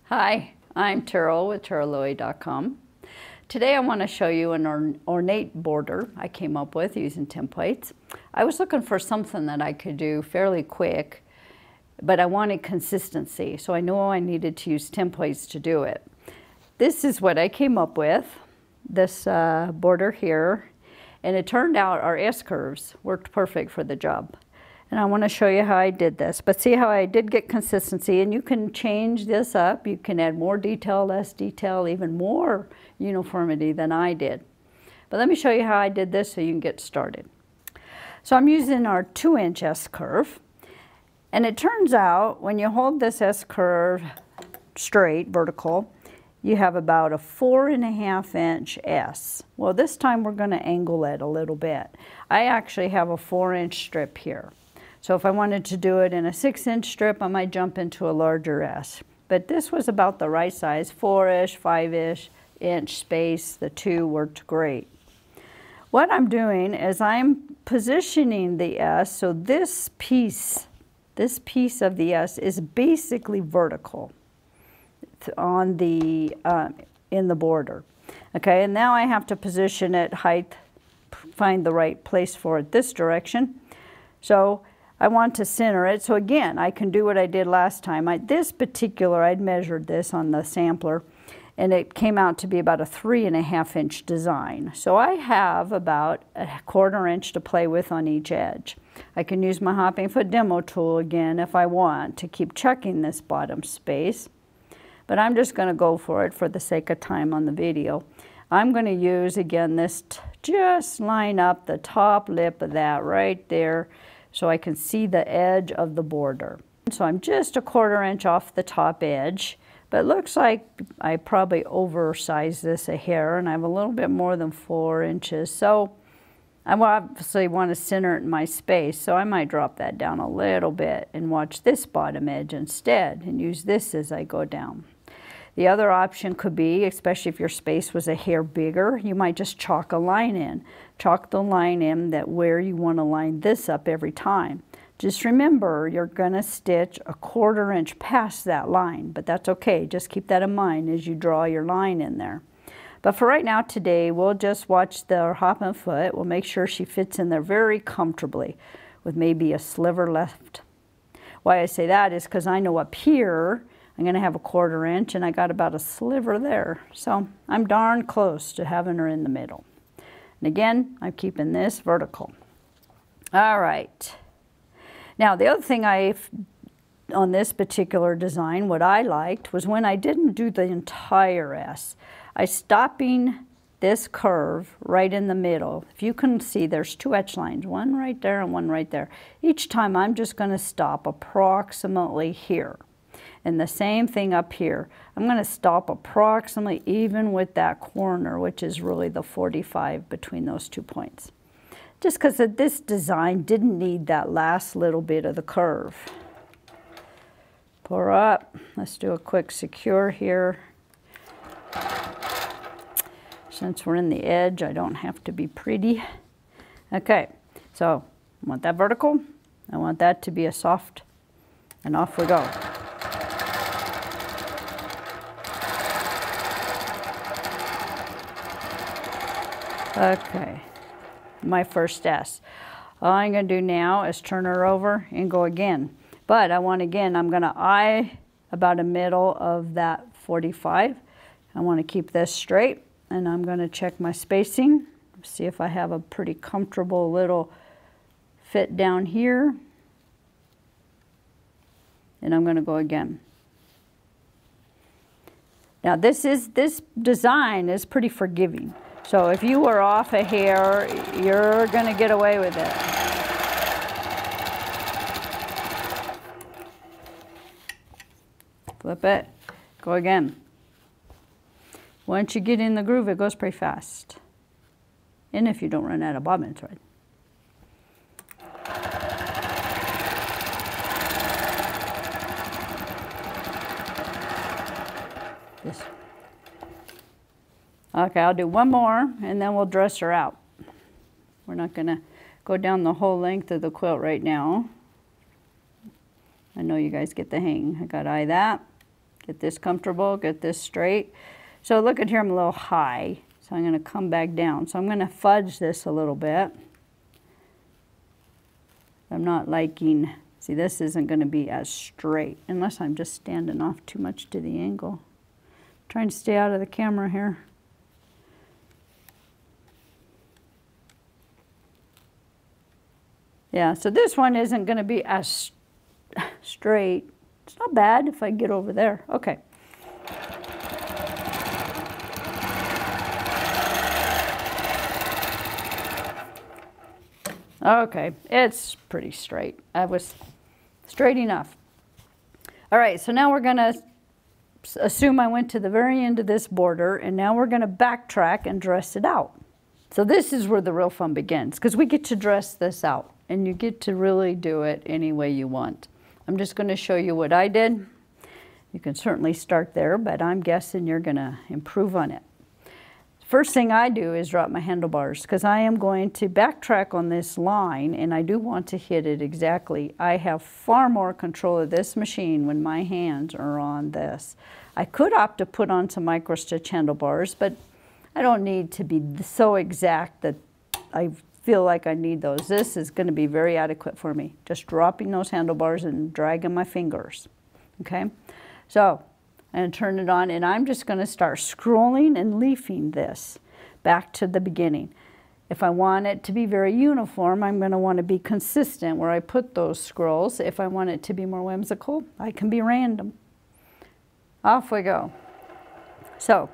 Hi, I'm Terrell with TerrellLouie.com. Today I want to show you an ornate border I came up with using templates. I was looking for something that I could do fairly quick, but I wanted consistency, so I knew I needed to use templates to do it. This is what I came up with, this border here, and it turned out our S-curves worked perfect for the job. And I want to show you how I did this. But see how I did get consistency, and you can change this up. You can add more detail, less detail, even more uniformity than I did. But let me show you how I did this so you can get started. So I'm using our 2-inch S-curve. And it turns out when you hold this S-curve straight, vertical, you have about a 4.5-inch S. Well, this time we're going to angle it a little bit. I actually have a 4-inch strip here. So if I wanted to do it in a 6-inch strip, I might jump into a larger S. But this was about the right size, 4-ish, 5-ish inch space. The two worked great. What I'm doing is I'm positioning the S so this piece of the S is basically vertical on the in the border. Okay, and now I have to position it height, find the right place for it this direction. So I want to center it. So again, I can do what I did last time. I'd measured this on the sampler, and it came out to be about a 3.5-inch design. So I have about a 1/4 inch to play with on each edge. I can use my hopping foot demo tool again if I want to keep checking this bottom space. But I'm just going to go for it for the sake of time on the video. I'm going to use, again, this just line up the top lip of that right there so I can see the edge of the border. So I'm just a 1/4 inch off the top edge, but it looks like I probably oversized this a hair, and I have a little bit more than 4 inches. So I obviously want to center it in my space, so I might drop that down a little bit and watch this bottom edge instead and use this as I go down. The other option could be, especially if your space was a hair bigger, you might just chalk a line in. Chalk the line in that where you want to line this up every time. Just remember, you're going to stitch a 1/4 inch past that line, but that's okay. Just keep that in mind as you draw your line in there. But for right now today, we'll just watch the hopping foot. We'll make sure she fits in there very comfortably with maybe a sliver left. Why I say that is because I know up here, I'm going to have a 1/4 inch, and I got about a sliver there. So I'm darn close to having her in the middle. And again, I'm keeping this vertical. All right. Now, the other thing on this particular design, what I liked was when I didn't do the entire S, I stopping this curve right in the middle. If you can see, there's 2 etch lines, one right there and one right there. Each time I'm just going to stop approximately here. And the same thing up here. I'm going to stop approximately even with that corner, which is really the 45 between those 2 points. Just because this design didn't need that last little bit of the curve. Pull her up. Let's do a quick secure here. Since we're in the edge, I don't have to be pretty. Okay, so I want that vertical. I want that to be a soft, and off we go. Okay, my first S. All I'm going to do now is turn her over and go again. But I'm going to eye about a middle of that 45. I want to keep this straight, and I'm going to check my spacing, see if I have a pretty comfortable little fit down here. And I'm going to go again. Now this design is pretty forgiving. So if you were off a hair, you're going to get away with it. Flip it, go again. Once you get in the groove, it goes pretty fast. And if you don't run out of bobbin thread. This. Okay, I'll do one more, and then we'll dress her out. We're not going to go down the whole length of the quilt right now. I know you guys get the hang. I got to eye that, Get this comfortable, get this straight. So look at here, I'm a little high. So I'm gonna come back down. So I'm gonna fudge this a little bit. I'm not liking, see this isn't gonna be as straight unless I'm just standing off too much to the angle. Trying to stay out of the camera here. Yeah, so this one isn't gonna be as straight. It's not bad if I get over there. Okay. Okay, it's pretty straight. I was straight enough. All right, so now we're gonna assume I went to the very end of this border, and now we're gonna backtrack and dress it out. So this is where the real fun begins, because we get to dress this out, and you get to really do it any way you want. I'm just gonna show you what I did. You can certainly start there, but I'm guessing you're gonna improve on it. First thing I do is drop my handlebars, because I am going to backtrack on this line, and I do want to hit it exactly. I have far more control of this machine when my hands are on this. I could opt to put on some micro stitch handlebars, but I don't need to be so exact that I feel like I need those. This is going to be very adequate for me. Just dropping those handlebars and dragging my fingers. Okay, so I'm going to turn it on, and I'm just going to start scrolling and leafing this back to the beginning. If I want it to be very uniform, I'm going to want to be consistent where I put those scrolls. If I want it to be more whimsical, I can be random. Off we go. So,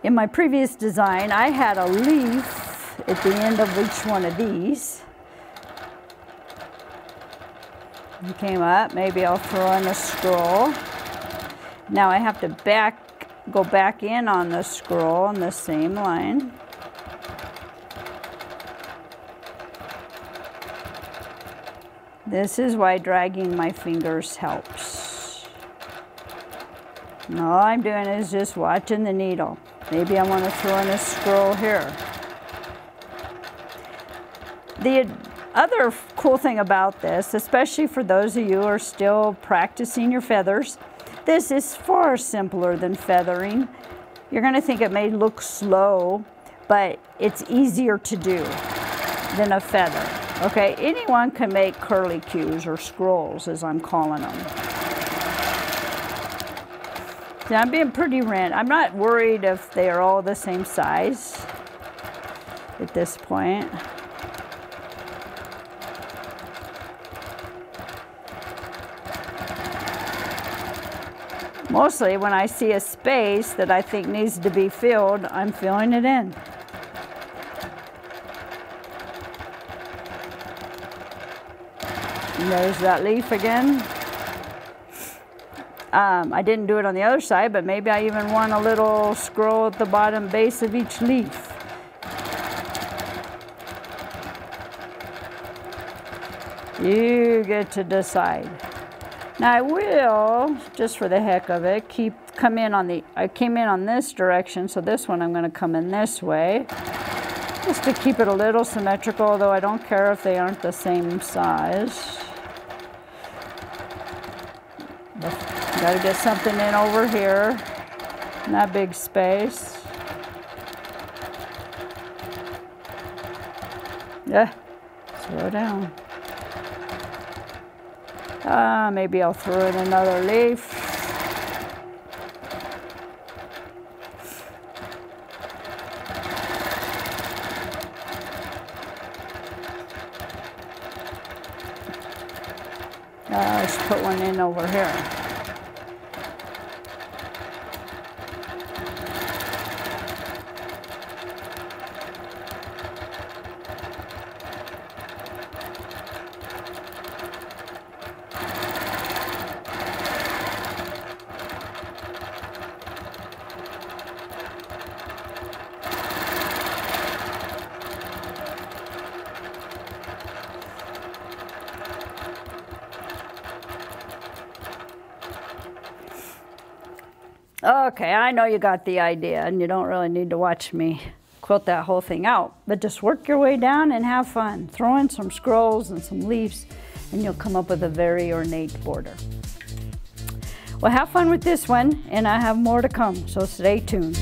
in my previous design, I had a leaf at the end of each one of these. It came up, maybe I'll throw in a scroll. Now I have to go back in on the scroll on the same line. This is why dragging my fingers helps. And all I'm doing is just watching the needle. Maybe I want to throw in a scroll here. The other cool thing about this, especially for those of you who are still practicing your feathers, this is far simpler than feathering. You're going to think it may look slow, but it's easier to do than a feather. Okay, anyone can make curlicues or scrolls, as I'm calling them. See, I'm being pretty random. I'm not worried if they are all the same size at this point. Mostly when I see a space that I think needs to be filled, I'm filling it in. And there's that leaf again. I didn't do it on the other side, but maybe I even want a little scroll at the bottom base of each leaf. You get to decide. Now I will, just for the heck of it, I came in on this direction, so this one I'm going to come in this way, just to keep it a little symmetrical, although I don't care if they aren't the same size. Got to get something in over here, in that big space. Yeah, slow down. Maybe I'll throw in another leaf. Let's put one in over here. Okay, I know you got the idea, and you don't really need to watch me quilt that whole thing out, but just work your way down and have fun. Throw in some scrolls and some leaves, and you'll come up with a very ornate border. Well, have fun with this one, and I have more to come, so stay tuned.